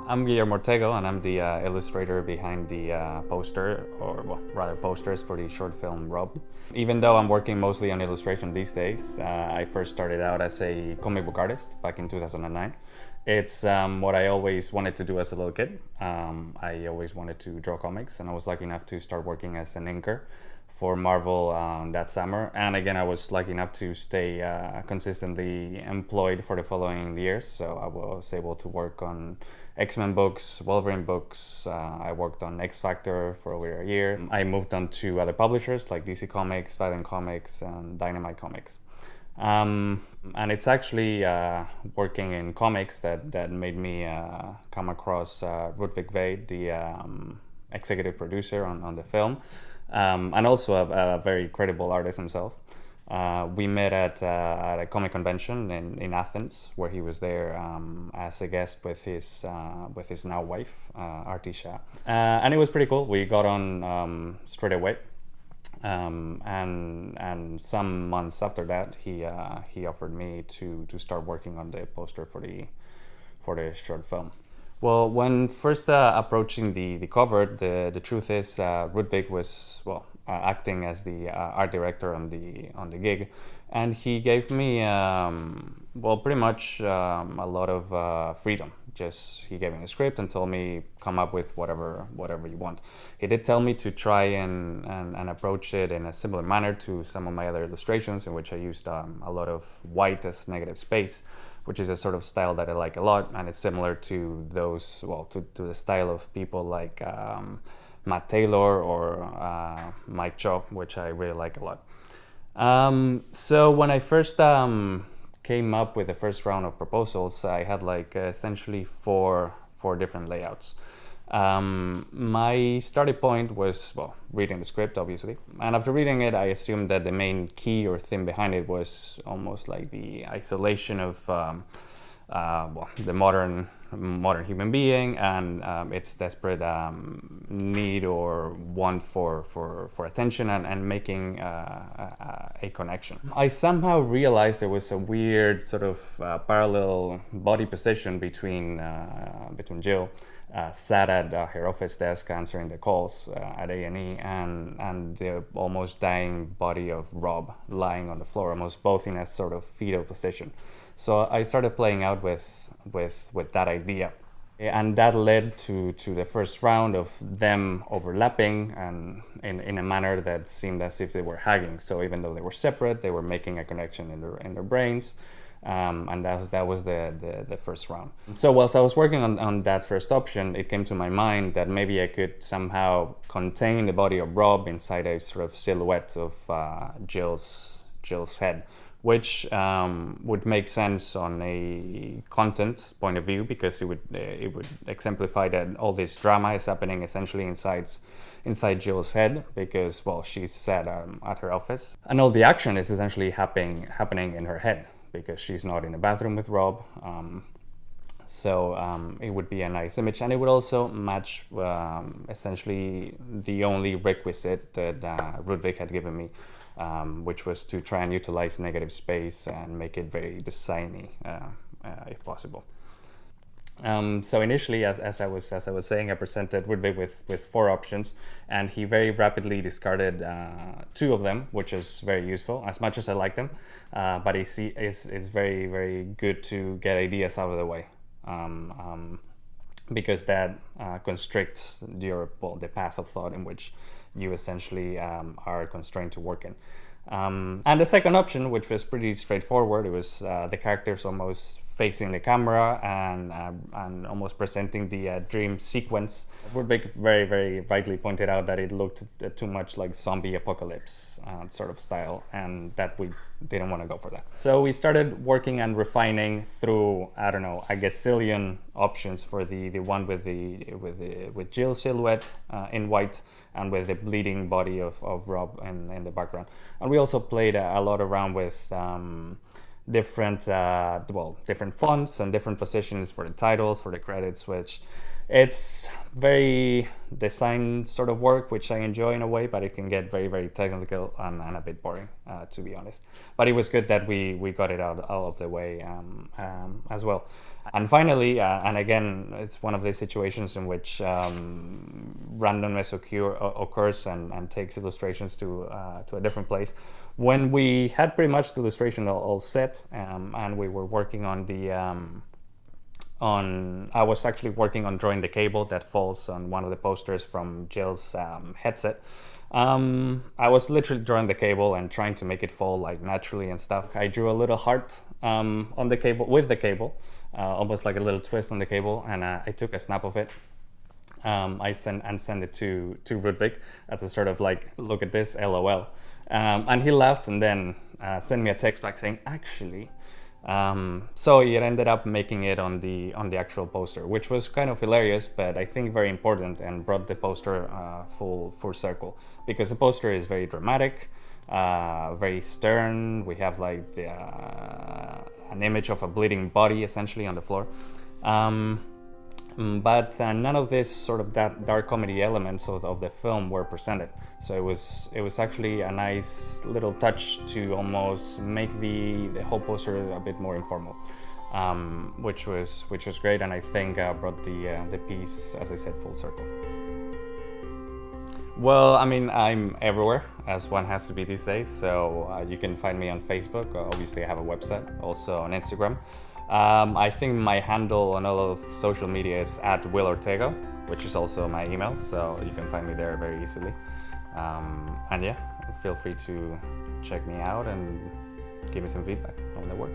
I'm Guillermo Ortego, and I'm the illustrator behind the poster, or well, rather posters for the short film Rob. Even though I'm working mostly on illustration these days, I first started out as a comic book artist back in 2009. It's what I always wanted to do as a little kid. I always wanted to draw comics, and I was lucky enough to start working as an inker for Marvel that summer. And again, I was lucky enough to stay consistently employed for the following years. So I was able to work on X-Men books, Wolverine books. I worked on X Factor for over a year. I moved on to other publishers like DC Comics, Valiant Comics, and Dynamite Comics. And it's actually working in comics that made me come across Rutvig Vaid, the executive producer on the film, and also a very credible artist himself. We met at a comic convention in Athens, where he was there as a guest with his now wife, Artisha, and it was pretty cool. We got on straight away, and some months after that, he offered me to start working on the poster for the short film. Well, when first approaching the cover, the truth is Rutvig was acting as the art director on the gig, and he gave me pretty much a lot of freedom. Just he gave me a script and told me come up with whatever you want. He did tell me to try and approach it in a similar manner to some of my other illustrations, in which I used a lot of white as negative space, which is a sort of style that I like a lot, and it's similar to those, to the style of people like Matt Taylor or Mike Chop, which I really like a lot. So when I first came up with the first round of proposals, I had essentially four different layouts. My starting point was, reading the script, obviously. And after reading it, I assumed that the main key or theme behind it was almost like the isolation of the modern human being and its desperate need or want for attention and making a connection. I somehow realized there was a weird sort of parallel body position between Jill, sat at her office desk answering the calls at A&E, and the almost dying body of Rob lying on the floor, almost both in a sort of fetal position. So I started playing out with that idea, and that led to the first round of them overlapping and in a manner that seemed as if they were hugging. So even though they were separate, they were making a connection in their brains. And that was the first round. So whilst I was working on that first option, it came to my mind that maybe I could somehow contain the body of Rob inside a sort of silhouette of Jill's head, which would make sense on a content point of view, because it would exemplify that all this drama is happening essentially inside Jill's head, because she's sat at her office, and all the action is essentially happening in her head, because she's not in the bathroom with Rob. So it would be a nice image, and it would also match essentially the only requisite that Rutvig had given me, which was to try and utilize negative space and make it very designy, if possible. So initially, as I was saying, I presented Rutvig with four options, and he very rapidly discarded two of them, which is very useful, as much as I like them. But it's very, very good to get ideas out of the way, because that constricts the path of thought in which you essentially are constrained to work in. And the second option, which was pretty straightforward, it was the characters almost facing the camera and almost presenting the dream sequence. Rutvig very, very rightly pointed out that it looked too much like zombie apocalypse sort of style, and that we didn't want to go for that. So we started working and refining through, I don't know, a gazillion options for the one with Jill's silhouette in white, and with the bleeding body of Rob in the background. And we also played a lot around with different fonts and different positions for the titles, for the credits, which it's very design sort of work, which I enjoy in a way, but it can get very, very technical and a bit boring, to be honest. But it was good that we got it out of the way as well. And finally, and again, it's one of these situations in which randomness occurs and takes illustrations to a different place. When we had pretty much the illustration all set, and we were working on I was actually working on drawing the cable that falls on one of the posters from Jill's headset. I was literally drawing the cable and trying to make it fall like naturally and stuff. I drew a little heart on the cable, with the cable, almost like a little twist on the cable, and I took a snap of it. I sent it to Rutvig as a sort of like, look at this, LOL. And he laughed and then sent me a text back saying, actually, so it ended up making it on the actual poster, which was kind of hilarious, but I think very important, and brought the poster full circle, because the poster is very dramatic, very stern. We have like an image of a bleeding body essentially on the floor. But none of this sort of that dark comedy elements of the film were presented. So it was actually a nice little touch to almost make the whole poster a bit more informal, which was great, and I think brought the piece, as I said, full circle. Well, I mean, I'm everywhere, as one has to be these days. So you can find me on Facebook. Obviously, I have a website, also on Instagram. I think my handle on all of social media is @WillOrtego, which is also my email, so you can find me there very easily. And yeah, feel free to check me out and give me some feedback on the work.